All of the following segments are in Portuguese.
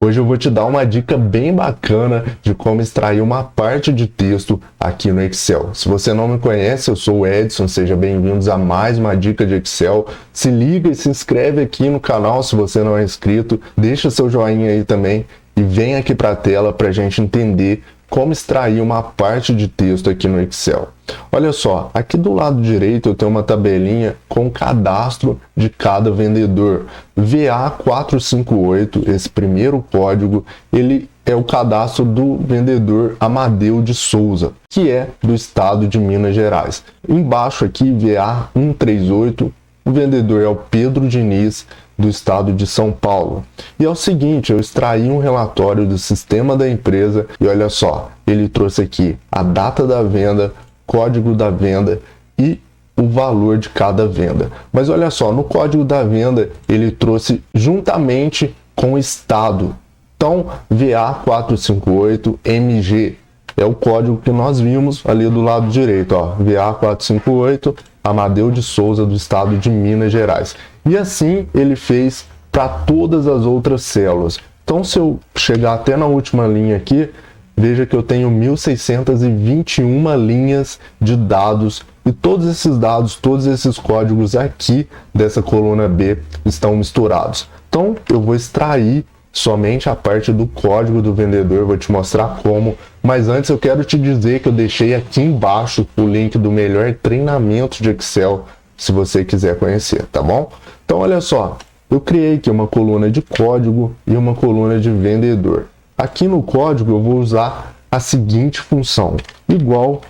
Hoje eu vou te dar uma dica bem bacana de como extrair uma parte de texto aqui no Excel. Se você não me conhece, eu sou o Edson, sejam bem-vindos a mais uma dica de Excel. Se liga e se inscreve aqui no canal se você não é inscrito, deixa seu joinha aí também e vem aqui para a tela para a gente entender como extrair uma parte de texto aqui no Excel. Olha só, aqui do lado direito eu tenho uma tabelinha com o cadastro de cada vendedor. VA458, esse primeiro código, ele é o cadastro do vendedor Amadeu de Souza, que é do estado de Minas Gerais. Embaixo aqui, VA138, o vendedor é o Pedro Diniz, do estado de São Paulo. E é o seguinte, eu extraí um relatório do sistema da empresa e olha só, ele trouxe aqui a data da venda, código da venda e o valor de cada venda. Mas olha só, no código da venda ele trouxe juntamente com o estado. Então, VA458MG é o código que nós vimos ali do lado direito, ó, VA458 Amadeu de Souza, do estado de Minas Gerais. E assim ele fez para todas as outras células. Então, se eu chegar até na última linha aqui, veja que eu tenho 1.621 linhas de dados e todos esses dados, todos esses códigos aqui dessa coluna B estão misturados. Então, eu vou extrair somente a parte do código do vendedor, vou te mostrar como, mas antes eu quero te dizer que eu deixei aqui embaixo o link do melhor treinamento de Excel, se você quiser conhecer, tá bom? Então olha só, eu criei aqui uma coluna de código e uma coluna de vendedor. Aqui no código eu vou usar a seguinte função, igual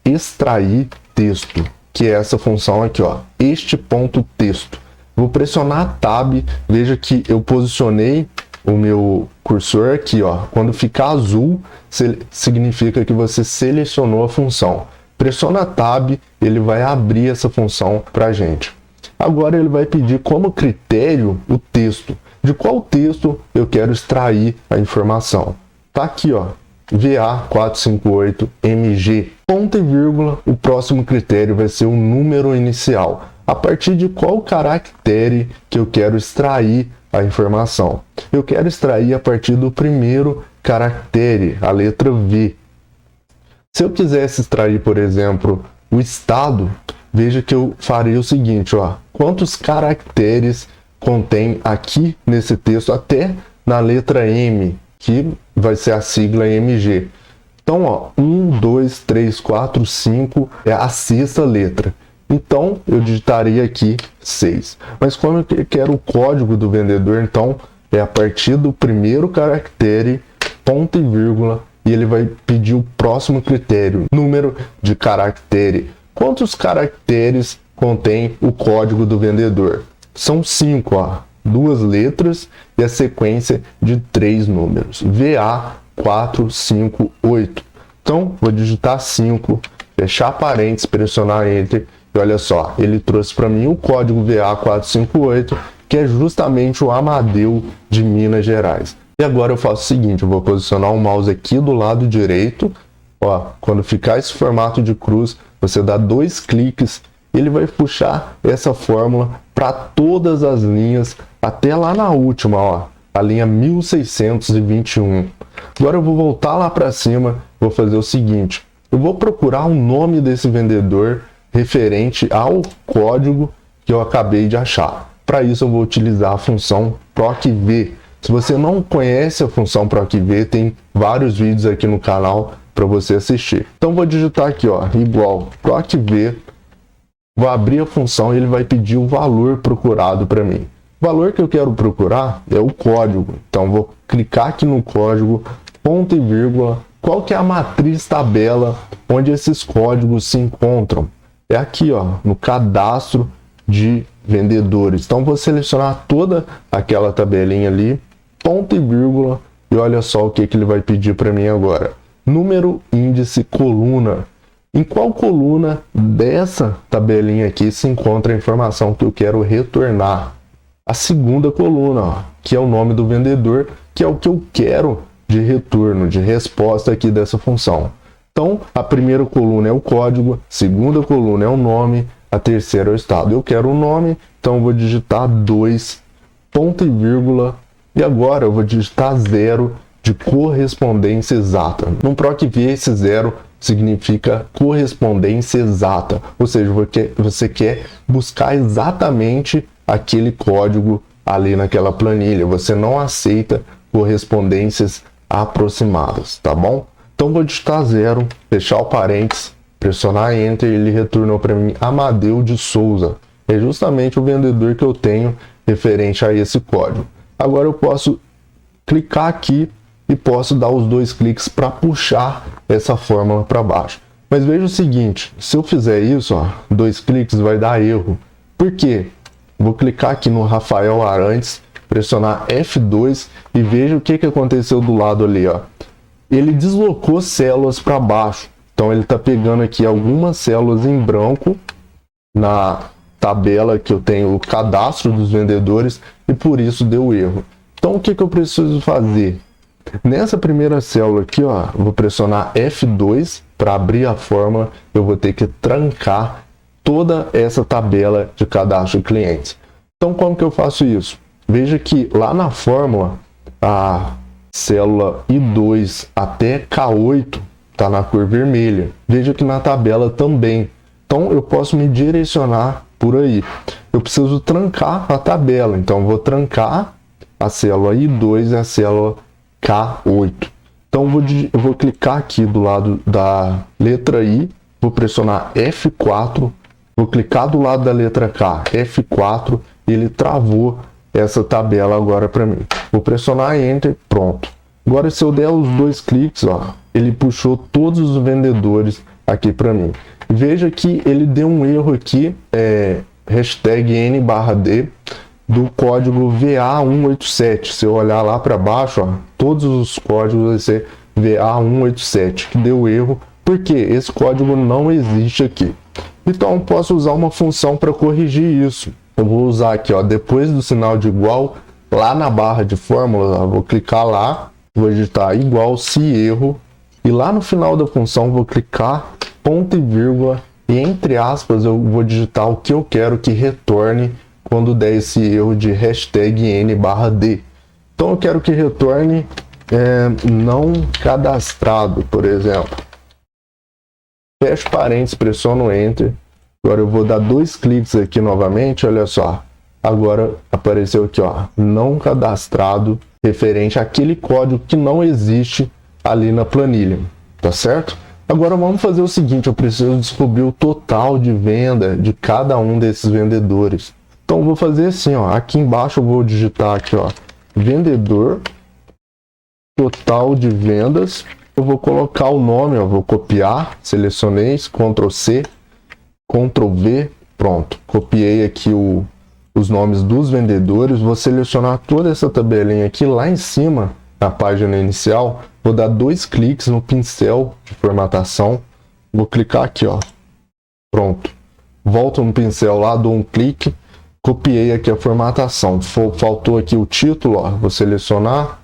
extrair texto, que é essa função aqui, ó, este ponto texto. Vou pressionar Tab, veja que eu posicionei o meu cursor aqui, ó. Quando ficar azul, significa que você selecionou a função. Pressiona Tab, ele vai abrir essa função para a gente. Agora ele vai pedir como critério o texto. De qual texto eu quero extrair a informação? Tá aqui, ó, VA458MG. Ponto e vírgula, o próximo critério vai ser o número inicial. A partir de qual caractere que eu quero extrair a informação? Eu quero extrair a partir do primeiro caractere, a letra V. Se eu quisesse extrair, por exemplo, o estado, veja que eu farei o seguinte, ó, quantos caracteres contém aqui nesse texto até na letra M, que vai ser a sigla MG. Então, ó, 1, 2, 3, 4, 5 é a sexta letra. Então, eu digitaria aqui 6. Mas como eu quero o código do vendedor, então é a partir do primeiro caractere, ponto e vírgula, e ele vai pedir o próximo critério, número de caractere. Quantos caracteres contém o código do vendedor? São 5, ó, 2 letras e a sequência de 3 números. VA458. Então, vou digitar 5, fechar parênteses, pressionar Enter. E olha só, ele trouxe para mim o código VA458, que é justamente o Amadeu de Minas Gerais. E agora eu faço o seguinte, eu vou posicionar o mouse aqui do lado direito. Ó, quando ficar esse formato de cruz, você dá 2 cliques, ele vai puxar essa fórmula para todas as linhas, até lá na última, ó, a linha 1621. Agora eu vou voltar lá para cima, vou fazer o seguinte, eu vou procurar o nome desse vendedor referente ao código que eu acabei de achar. Para isso eu vou utilizar a função PROC-V. Se você não conhece a função PROC-V, tem vários vídeos aqui no canal para você assistir. Então vou digitar aqui, ó, igual PROC-V, vou abrir a função e ele vai pedir o valor procurado para mim. O valor que eu quero procurar é o código. Então vou clicar aqui no código, ponto e vírgula, qual que é a matriz tabela onde esses códigos se encontram? É aqui, ó, no cadastro de vendedores. Então, vou selecionar toda aquela tabelinha ali, ponto e vírgula, e olha só o que ele vai pedir para mim agora. Número, índice, coluna. Em qual coluna dessa tabelinha aqui se encontra a informação que eu quero retornar? A segunda coluna, ó, que é o nome do vendedor, que é o que eu quero de retorno, de resposta aqui dessa função. Então, a primeira coluna é o código, a segunda coluna é o nome, a terceira é o estado. Eu quero o nome, então eu vou digitar 2, ponto e vírgula, E agora eu vou digitar 0 de correspondência exata. No PROC-V, esse 0 significa correspondência exata, ou seja, você quer buscar exatamente aquele código ali naquela planilha, você não aceita correspondências aproximadas, tá bom? Então vou digitar 0, fechar o parênteses, pressionar Enter e ele retornou para mim Amadeu de Souza. É justamente o vendedor que eu tenho referente a esse código. Agora eu posso clicar aqui e posso dar os 2 cliques para puxar essa fórmula para baixo. Mas veja o seguinte, se eu fizer isso, ó, 2 cliques vai dar erro. Por quê? Vou clicar aqui no Rafael Arantes, pressionar F2 e veja o que aconteceu do lado ali, ó. Ele deslocou células para baixo. Então ele está pegando aqui algumas células em branco na tabela que eu tenho o cadastro dos vendedores e por isso deu erro. Então o que eu preciso fazer? Nessa primeira célula aqui, ó, eu vou pressionar F2 para abrir a fórmula, eu vou ter que trancar toda essa tabela de cadastro de clientes. Então como que eu faço isso? Veja que lá na fórmula, a célula I2 até K8 está na cor vermelha. Veja que na tabela também. Então eu posso me direcionar por aí. Eu preciso trancar a tabela, então eu vou trancar a célula I2 e a célula K8. Então eu vou clicar aqui do lado da letra I, vou pressionar F4, vou clicar do lado da letra K, F4, e ele travou essa tabela agora para mim. Vou pressionar Enter, pronto. Agora se eu der os 2 cliques, ó, ele puxou todos os vendedores aqui para mim. Veja que ele deu um erro aqui, hashtag N/D, do código VA187. Se eu olhar lá para baixo, ó, todos os códigos vai ser VA187, que deu erro, porque esse código não existe aqui. Então eu posso usar uma função para corrigir isso. Eu vou usar aqui, ó, depois do sinal de igual, lá na barra de fórmula, ó, vou clicar lá, vou digitar igual se erro, e lá no final da função vou clicar ponto e vírgula, e entre aspas eu vou digitar o que eu quero que retorne quando der esse erro de hashtag N/D. Então eu quero que retorne não cadastrado, por exemplo. Fecho parênteses, pressiono Enter. Agora eu vou dar 2 cliques aqui novamente, olha só. Agora apareceu aqui, ó, não cadastrado, referente àquele código que não existe ali na planilha, tá certo? Agora vamos fazer o seguinte, eu preciso descobrir o total de venda de cada um desses vendedores. Então eu vou fazer assim, ó, aqui embaixo eu vou digitar aqui, ó, vendedor, total de vendas, eu vou colocar o nome, ó, vou copiar, selecionei, Ctrl C, Ctrl V, pronto, copiei aqui os nomes dos vendedores, vou selecionar toda essa tabelinha aqui lá em cima, na página inicial, vou dar 2 cliques no pincel de formatação, vou clicar aqui, ó, pronto, volto no pincel lá, dou um clique, copiei aqui a formatação, faltou aqui o título, ó, vou selecionar,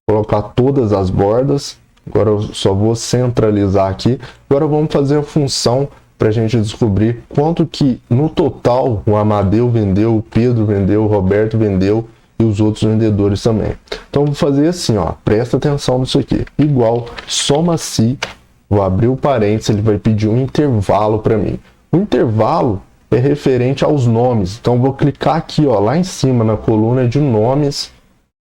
colocar todas as bordas, agora eu só vou centralizar aqui, agora vamos fazer a função para a gente descobrir quanto que no total o Amadeu vendeu, o Pedro vendeu, o Roberto vendeu e os outros vendedores também. Então vou fazer assim, ó, presta atenção nisso aqui, igual soma-se, vou abrir o parênteses, ele vai pedir um intervalo para mim. O intervalo é referente aos nomes, então vou clicar aqui, ó, lá em cima na coluna de nomes,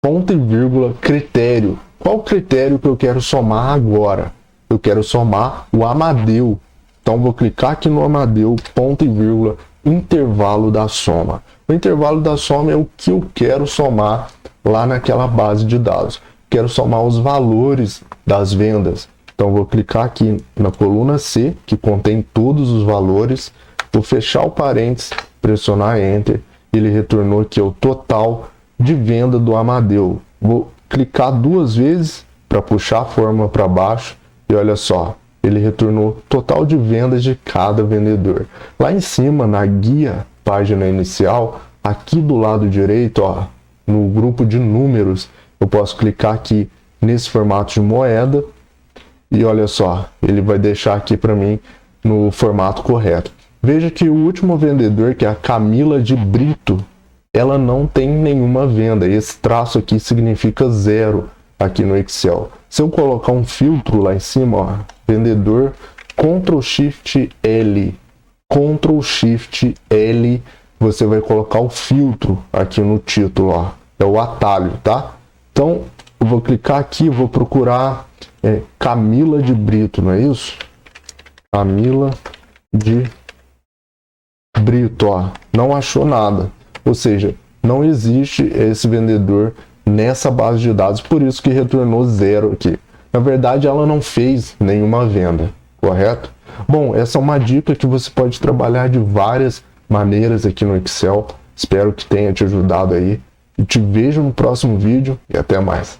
ponto e vírgula, critério. Qual critério que eu quero somar agora? Eu quero somar o Amadeu. Então vou clicar aqui no Amadeu, ponto e vírgula, intervalo da soma. O intervalo da soma é o que eu quero somar lá naquela base de dados. Quero somar os valores das vendas. Então vou clicar aqui na coluna C, que contém todos os valores. Vou fechar o parênteses, pressionar Enter. Ele retornou aqui o total de venda do Amadeu. Vou clicar 2 vezes para puxar a fórmula para baixo. E olha só, ele retornou total de vendas de cada vendedor. Lá em cima, na guia, página inicial, aqui do lado direito, ó, no grupo de números, eu posso clicar aqui nesse formato de moeda e olha só, ele vai deixar aqui para mim no formato correto. Veja que o último vendedor, que é a Camila de Brito, ela não tem nenhuma venda. Esse traço aqui significa 0 aqui no Excel. Se eu colocar um filtro lá em cima, ó, vendedor, Ctrl Shift L, Ctrl Shift L, você vai colocar o filtro aqui no título, ó. É o atalho, tá? Então, eu vou clicar aqui, vou procurar Camila de Brito, não é isso? Camila de Brito, ó. Não achou nada. Ou seja, não existe esse vendedor nessa base de dados, por isso que retornou 0 aqui. Na verdade, ela não fez nenhuma venda, correto? Bom, essa é uma dica que você pode trabalhar de várias maneiras aqui no Excel. Espero que tenha te ajudado aí. E te vejo no próximo vídeo e até mais.